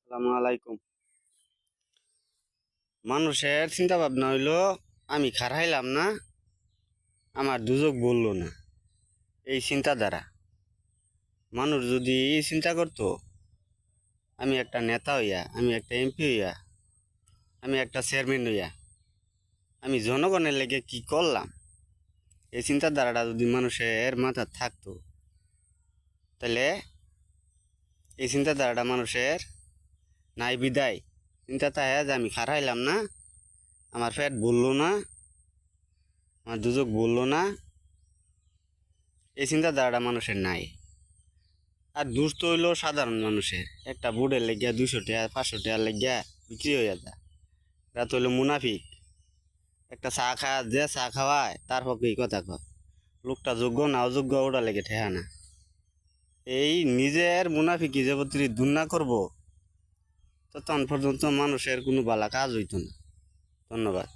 আসসালামু আলাইকুম। মানুষের চিন্তা ভাবনা হইলো আমি খারাইলাম না, আমার দুজক বললো না। এই চিন্তাধারা মানুষ যদি এই চিন্তা করতো, আমি একটা নেতা হইয়া, আমি একটা এমপি হইয়া, আমি একটা চেয়ারম্যান হইয়া, আমি জনগণের লেগে কি করলাম, এই চিন্তাধারাটা যদি মানুষের মাথা থাকতো, তাহলে এই চিন্তাধারাটা মানুষের নাই বিদায় চিন্তা থাকে যে আমি খারাইলাম না, আমার পেট বললো না, আমার দুজক বললো না। এই চিন্তাধারাটা মানুষের নাই। আর দুস্থ হইলো সাধারণ মানুষের, একটা বুড়ের লেগিয়া 200 টাকা 500 টাকা লেগিয়া বিক্রি হইয়া যায়। রাত হইলো মুনাফিক, একটা চা খাওয়া যে চা খাওয়ায় তার পক্ষে এই কথা কয়। লোকটা যোগ্য না অযোগ্য ওটা লেগে ঠেহা না। এই নিজের মুনাফিকি যে বত্রি দূর না করবো, ততক্ষণ পর্যন্ত মানুষের কোনো বালা কাজ হইতো না। ধন্যবাদ।